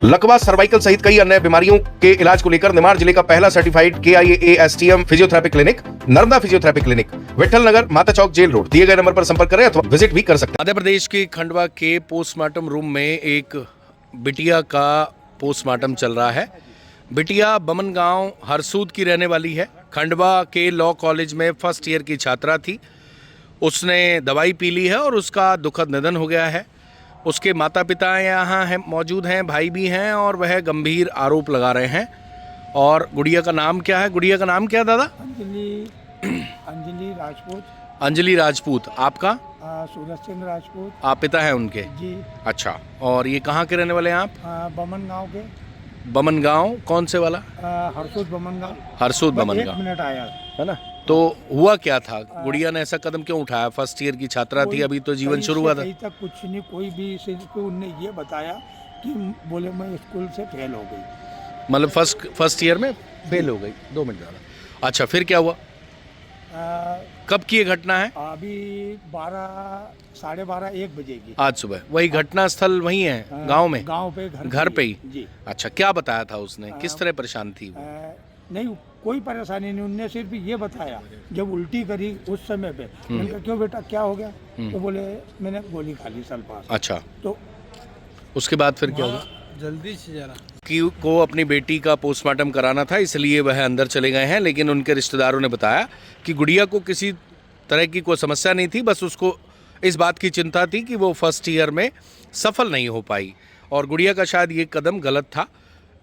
लकवा, सर्वाइकल सहित कई अन्य बीमारियों के इलाज को लेकर निमाड़ जिले का पहला certified KIAASTM physiotherapy clinic Narmada physiotherapy clinic, Vithal Nagar, Mata Chowk, jail road, दिए गए नंबर पर संपर्क करें अथवा विजिट भी कर सकते हैं। मध्य प्रदेश के खंडवा के पोस्टमार्टम रूम में एक बिटिया का पोस्टमार्टम चल रहा है। बिटिया बमन गांव हरसूद की रहने वाली है। खंडवा के लॉ कॉलेज में फर्स्ट ईयर की छात्रा थी। उसने दवाई पी ली है और उसका दुखद निधन हो गया है। उसके माता पिता यहाँ हैं, मौजूद हैं, भाई भी हैं और वह गंभीर आरोप लगा रहे हैं। और गुड़िया का नाम क्या है? गुड़िया का नाम क्या है दादा? अंजलि राजपूत। अंजलि राजपूत। आपका? सूरज चंद्र राजपूत। आप पिता हैं उनके? जी। अच्छा, और ये कहाँ के रहने वाले हैं आप? बमन गांव के। बमन गांव कौन से वाला? हरसूद बमन गांव। हरसूद बमन एक गांव, मिनट आया है ना? तो हुआ क्या था? गुड़िया ने ऐसा कदम क्यों उठाया? फर्स्ट ईयर की छात्रा थी, अभी तो जीवन शुरू हुआ था। कहीं तक कुछ नहीं, कोई भी सिर्फ उनने ये बताया कि बोले मैं स्कूल से फेल हो गई। मतलब फर्स्ट ईयर में फेल हो गई। 2 मिनट ज़्यादा। अच्छा, फिर क्या हुआ? कब की ये घटना है? अभी 12, 12:30, 1 बजे की। आज सुबह। वही घटना स्थल वही है गांव में? गांव पे, घर पे ही? जी। अच्छा, क्या बताया था उसने? किस तरह परेशान थी वो? नहीं, कोई परेशानी नहीं। उनने सिर्फ ये बताया जब उल्टी करी उस समय पे। मैंने कहा क्यों बेटा, क्या हो गया? तो बोले मैंने गोली खा ली सल्फास। अच्छा, तो उसके बाद फिर क्या हुआ? जल्दी से जरा को अपनी बेटी का पोस्टमार्टम कराना था, इसलिए वह अंदर चले गए हैं। लेकिन उनके रिश्तेदारों ने बताया कि गुड़िया को किसी तरह की कोई समस्या नहीं थी, बस उसको इस बात की चिंता थी कि वो फर्स्ट ईयर में सफल नहीं हो पाई और गुड़िया का शायद ये कदम गलत था।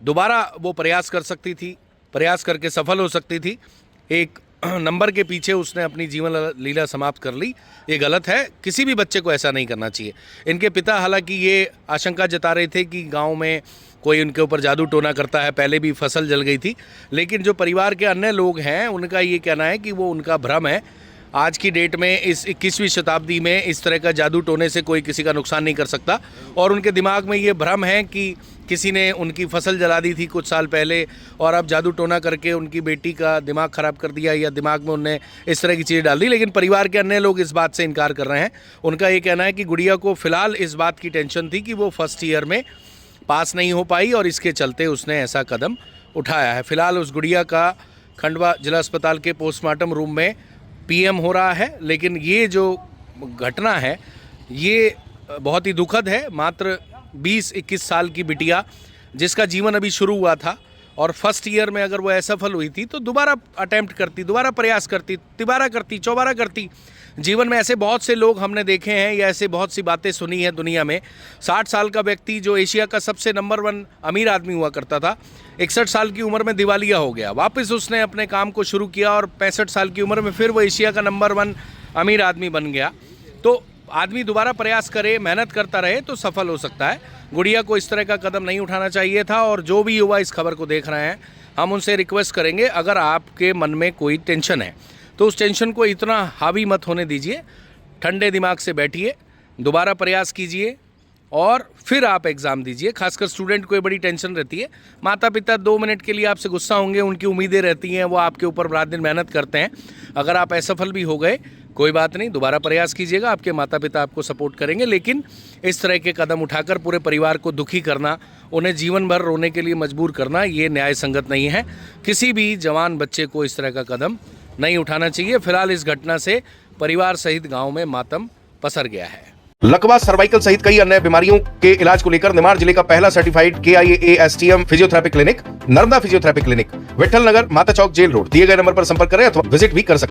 दोबारा वो प्रयास कर सकती थी, प्रयास करके सफल हो सकती थी। एक नंबर के पीछे उसने अपनी जीवन लीला समाप्त कर ली। ये गलत है, किसी भी बच्चे को ऐसा नहीं करना चाहिए। इनके पिता हालांकि ये आशंका जता रहे थे कि गांव में कोई उनके ऊपर जादू टोना करता है, पहले भी फसल जल गई थी। लेकिन जो परिवार के अन्य लोग हैं उनका ये कहना है कि वो उनका भ्रम है। आज की डेट में इस 21वीं शताब्दी में इस तरह का जादू टोने से कोई किसी का नुकसान नहीं कर सकता। और उनके दिमाग में ये भ्रम है कि किसी ने उनकी फसल जला दी थी कुछ साल पहले और अब जादू टोना करके उनकी बेटी का दिमाग ख़राब कर दिया या दिमाग में उनने इस तरह की चीज़ें डाल दी। लेकिन परिवार के अन्य लोग इस बात से इनकार कर रहे हैं। उनका ये कहना है कि गुड़िया को फ़िलहाल इस बात की टेंशन थी कि वो फर्स्ट ईयर में पास नहीं हो पाई और इसके चलते उसने ऐसा कदम उठाया है। फ़िलहाल उस गुड़िया का खंडवा जिला अस्पताल के पोस्टमार्टम रूम में PM हो रहा है। लेकिन ये जो घटना है ये बहुत ही दुखद है। मात्र 20-21 साल की बिटिया जिसका जीवन अभी शुरू हुआ था और फर्स्ट ईयर में अगर वो असफल हुई थी तो दोबारा अटेम्प्ट करती, दोबारा प्रयास करती, तिबारा करती, चौबारा करती। जीवन में ऐसे बहुत से लोग हमने देखे हैं या ऐसे बहुत सी बातें सुनी हैं दुनिया में। 60 साल का व्यक्ति जो एशिया का सबसे नंबर 1 अमीर आदमी हुआ करता था, 61 साल की उम्र में दिवालिया हो गया। वापस उसने अपने काम को शुरू किया और 65 साल की उम्र में फिर वो एशिया का नंबर 1 अमीर आदमी बन गया। तो आदमी दोबारा प्रयास करे, मेहनत करता रहे तो सफल हो सकता है। गुड़िया को इस तरह का कदम नहीं उठाना चाहिए था। और जो भी युवा इस खबर को देख रहे हैं, हम उनसे रिक्वेस्ट करेंगे, अगर आपके मन में कोई टेंशन है तो उस टेंशन को इतना हावी मत होने दीजिए। ठंडे दिमाग से बैठिए, दोबारा प्रयास कीजिए और फिर आप एग्ज़ाम दीजिए। खासकर स्टूडेंट को ये बड़ी टेंशन रहती है। माता पिता 2 मिनट के लिए आपसे गुस्सा होंगे, उनकी उम्मीदें रहती हैं, वो आपके ऊपर रात दिन मेहनत करते हैं। अगर आप असफल भी हो गए कोई बात नहीं, दोबारा प्रयास कीजिएगा, आपके माता पिता आपको सपोर्ट करेंगे। लेकिन इस तरह के कदम उठाकर पूरे परिवार को दुखी करना, उन्हें जीवन भर रोने के लिए मजबूर करना, ये न्याय संगत नहीं है। किसी भी जवान बच्चे को इस तरह का कदम नहीं उठाना चाहिए। फिलहाल इस घटना से परिवार सहित गांव में मातम पसर गया है। लकवा, सर्वाइकल सहित कई अन्य बीमारियों के इलाज को लेकर निमाड़ जिले का पहला certified KIAASTM physiotherapy clinic Narmada physiotherapy clinic, Vithal Nagar, Mata Chowk, jail road, दिए गए नंबर पर संपर्क करें अथवा विजिट भी कर सकते हैं।